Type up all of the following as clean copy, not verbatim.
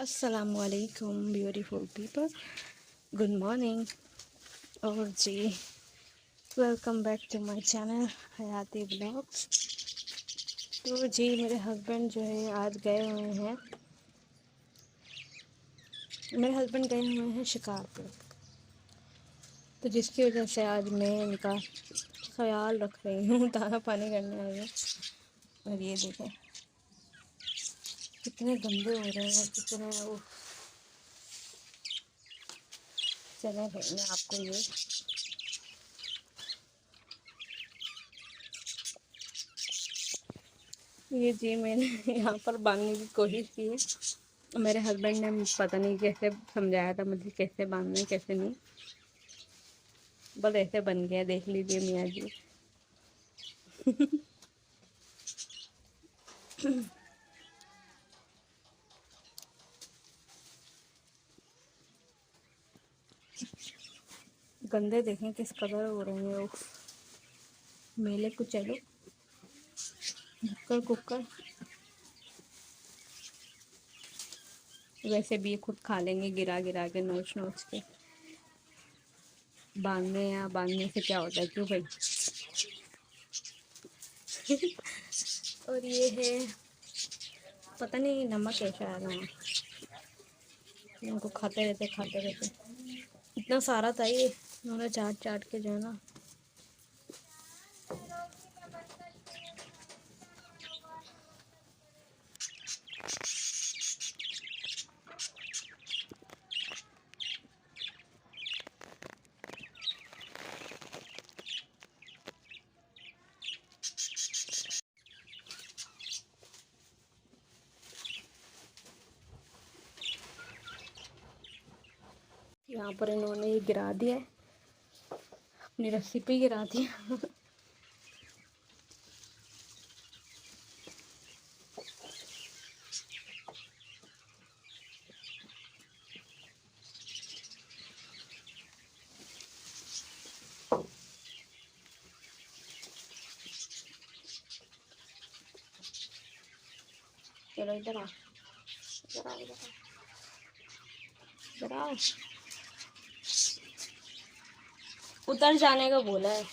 अस्सलामुअलैकुम beautiful people, good morning. और जी, welcome back to my channel Hayati blogs. तो जी, मेरे हस्बैंड जो है आज गए हुए हैं, शिकार पे। तो जिसकी वजह से आज मैं इनका ख्याल रख रही हूँ, दाना पानी करने आई हूँ। और ये देखें कितने गंदे हो रहे हैं, कितने वो। चले भाई, मैं आपको ये जी मैंने यहाँ पर बांधने की कोशिश की है। मेरे हस्बैंड ने पता नहीं कैसे समझाया था मुझे, कैसे बांधना है कैसे नहीं। बस ऐसे बन गया, देख लीजिए मियाँ जी। गंदे देखें किस कदर हो रहे हैं वो। मेले को चलो कुकर कुकर। वैसे भी ये खुद खा लेंगे, गिरा गिरा के, नोच नोच के। बांधने या बांधने से क्या होता है, क्यों भाई। और ये है, पता नहीं नमक कैसा है ना, इनको खाते रहते। इतना सारा था ये, उन्होंने चाट चाट के जो है ना। यहाँ पर इन्होंने ये गिरा दिया है, अपनी रस्सी पे गिरा दिया। चलो इधर आ, इधर आ, इधर आ, इधर आ। उतर जाने का बोला है।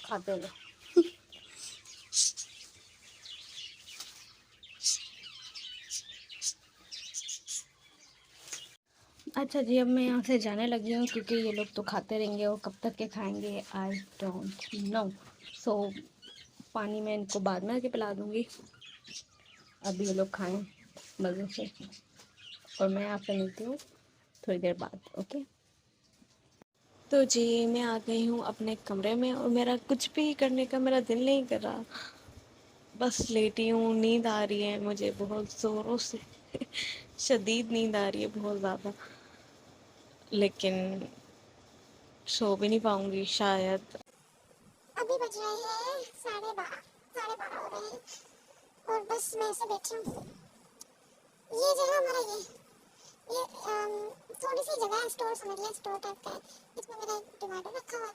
खाते लो। अच्छा जी, अब मैं यहाँ से जाने लगी हूँ, क्योंकि ये लोग तो खाते रहेंगे और कब तक के खाएंगे आई डोंट नो। सो पानी मैं इनको बाद में आके पिला दूँगी, अब ये लोग खाएं मज़े से। और मैं आपसे मिलती हूँ थोड़ी देर बाद, ओके। तो जी, मैं आ गई हूँ अपने कमरे में, और मेरा कुछ भी करने का मेरा दिल नहीं कर रहा। बस लेटी हूँ, नींद आ रही है मुझे बहुत ज़ोरों से। शदीद नींद आ रही है बहुत ज़्यादा, लेकिन सो भी नहीं पाऊँगी शायद। अभी बज रहे हैं 12:30, 12:30 हो रहे हैं और बस मैं ऐसे बैठी हूँ। ये जो है हमारा ये थोड़ी सी जगह है, स्टोर समझ लिया, स्टोर टाइप का है। इसमें मेरा डिवाइडर रखा हुआ है,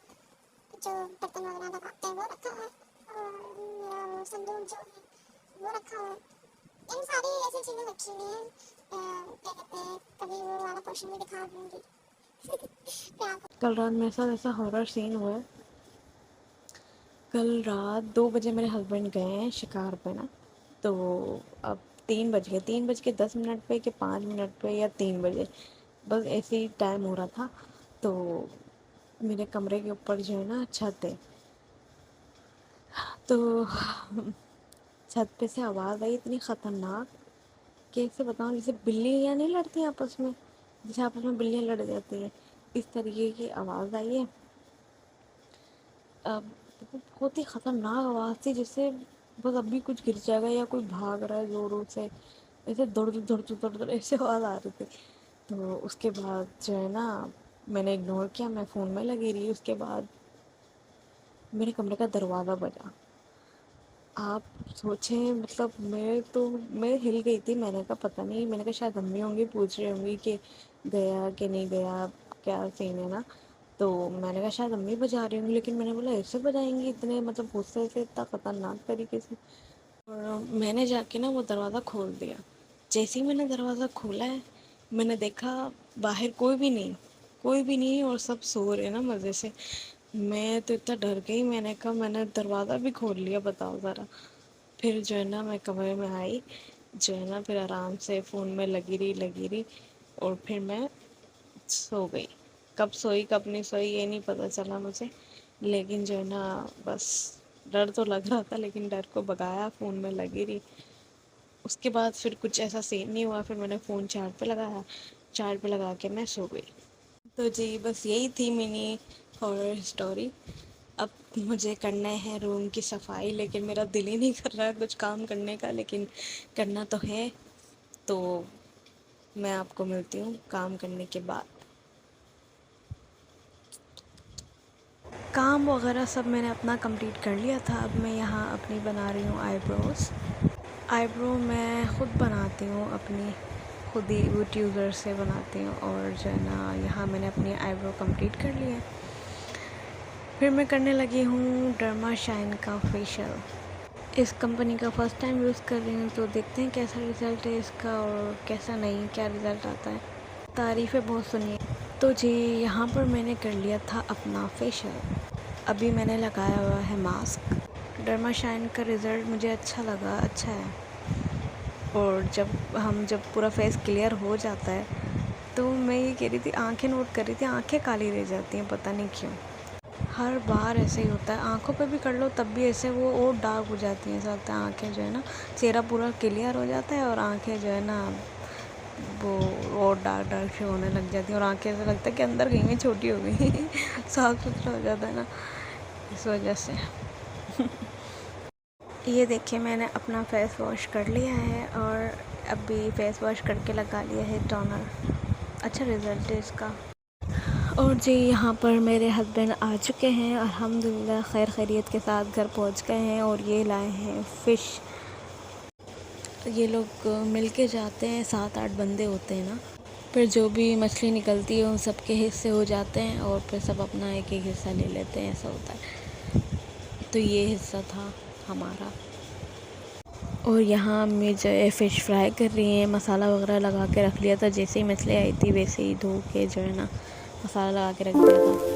जो बर्तन वगैरह दबाते हैं वो रखा हुआ है, और मेरा वो संदूक जो है वो रखा हुआ है। इन सारी ऐसी चीज़ें रखी हुई हैं। क्या कहते हैं, कभी वो वाला पोर्शन भी दिखा दूँगी। कल रात मेरे साथ ऐसा हॉरर सीन हुआ है। कल रात 2 बजे मेरे हस्बैंड गए हैं शिकार पे ना। तो अब 3 बज गए, 3 बज के 10 मिनट पे कि 5 मिनट पे या 3 बजे, बस ऐसे ही टाइम हो रहा था। तो मेरे कमरे के ऊपर जो है ना छत है, तो छत पे से आवाज़ आई इतनी ख़तरनाक, कैसे बताऊँ, जैसे बिल्लियाँ नहीं लड़ती आपस में, जैसे आपस में बिल्लियाँ लड़ जाती है, इस तरीके की आवाज़ आई है। अब बहुत ही ख़तरनाक आवाज़ थी, जैसे बस अभी कुछ गिर जाएगा या कोई भाग रहा है ज़ोरों से, ऐसे दौड़ दौड़ दौड़ दौड़ दौड़ ऐसे आवाज़ आ रही थी। तो उसके बाद जो है ना, मैंने इग्नोर किया, मैं फ़ोन में लगी रही। उसके बाद मेरे कमरे का दरवाज़ा बजा। आप सोचें, मतलब मैं हिल गई थी। मैंने कहा पता नहीं, मैंने कहा शायद अम्मी होंगी पूछ रही होंगी कि गया कि नहीं गया, क्या सीन है ना। तो मैंने कहा शायद अम्मी बजा रही होंगी, लेकिन मैंने बोला ऐसे बजाएंगी इतने मतलब गुस्से से, इतना ख़तरनाक तरीके से। और मैंने जाके ना वो दरवाज़ा खोल दिया। जैसे ही मैंने दरवाज़ा खोला है, मैंने देखा बाहर कोई भी नहीं, और सब सो रहे हैं ना मज़े से। मैं तो इतना डर गई, मैंने कहा मैंने दरवाज़ा भी खोल लिया, बताओ ज़रा। फिर जो है ना मैं कमरे में आई, जो है ना फिर आराम से फ़ोन में लगी रही, और फिर मैं सो गई। कब सोई कब नहीं सोई ये नहीं पता चला मुझे, लेकिन जो है ना बस डर तो लग रहा था, लेकिन डर को भगाया, फ़ोन में लगी रही। उसके बाद फिर कुछ ऐसा सीन नहीं हुआ, फिर मैंने फ़ोन चार्ज पे लगाया, चार्ज पे लगा के मैं सो गई। तो जी बस यही थी मिनी हॉरर स्टोरी। अब मुझे करना है रूम की सफाई, लेकिन मेरा दिल ही नहीं कर रहा है कुछ काम करने का, लेकिन करना तो है। तो मैं आपको मिलती हूँ काम करने के बाद। काम वगैरह सब मैंने अपना कंप्लीट कर लिया था। अब मैं यहाँ अपनी बना रही हूँ आईब्रोज़। आईब्रो मैं ख़ुद बनाती हूँ, अपनी खुद ही यूट्यूबर से बनाती हूँ, और जो है ना यहाँ मैंने अपनी आईब्रो कंप्लीट कर ली है। फिर मैं करने लगी हूँ डर्मा शाइन का फेशियल। इस कंपनी का फ़र्स्ट टाइम यूज़ कर रही हूँ, तो देखते हैं कैसा रिज़ल्ट है इसका, और कैसा नहीं, क्या रिज़ल्ट आता है। तारीफ़ें बहुत सुनी है। तो जी यहाँ पर मैंने कर लिया था अपना फेशियल। अभी मैंने लगाया हुआ है मास्क। डर्मा शाइन का रिज़ल्ट मुझे अच्छा लगा, अच्छा है। और जब पूरा फेस क्लियर हो जाता है, तो मैं ये कह रही थी, आंखें नोट कर रही थी, आंखें काली रह जाती हैं, पता नहीं क्यों। हर बार ऐसे ही होता है, आंखों पे भी कर लो तब भी ऐसे वो और डार्क हो जाती हैं। ऐसा लगता है आंखें जो है ना, चेहरा पूरा क्लियर हो जाता है और आंखें जो है ना वो और डार्क से होने लग जाती हैं, और आंखें ऐसा लगता है कि अंदर गई में छोटी हो गई साफ सुथरा हो जाता है ना, इस वजह से ये देखिए मैंने अपना फेस वॉश कर लिया है, और अभी फेस वॉश करके लगा लिया है टोनर। अच्छा रिज़ल्ट है इसका। और जी यहाँ पर मेरे हस्बैंड आ चुके हैं, अल्हम्दुलिल्लाह खैर खैरियत के साथ घर पहुँच गए हैं, और ये लाए हैं फ़िश। ये लोग मिल के जाते हैं, 7-8 बंदे होते हैं ना, फिर जो भी मछली निकलती है उन सबके हिस्से हो जाते हैं, और फिर सब अपना एक एक हिस्सा ले लेते हैं, ऐसा होता है। तो ये हिस्सा था हमारा। और यहाँ अम्मी जो है फ़िश फ्राई कर रही हैं, मसाला वगैरह लगा के रख लिया था, जैसे ही मछली आई थी वैसे ही धो के जो है ना मसाला लगा के रख दिया था।